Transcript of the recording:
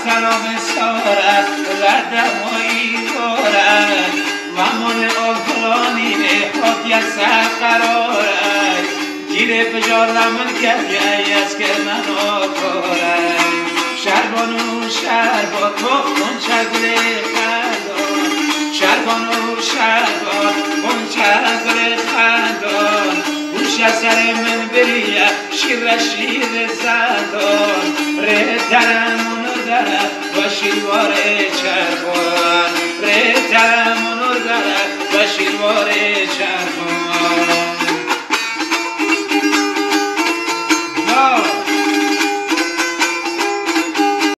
سلام سارت لدمایی دارد و من آفرانی حاکی سقرارد گیره بجارم کردی از که من آکارد شربانو شربات بخون چگل خندان شربانو شربات بخون چگل خندان گوش سر من بریه شیر زندان ره درمونو دره و شیروار چربان ره درمونو دره و شیروار چربان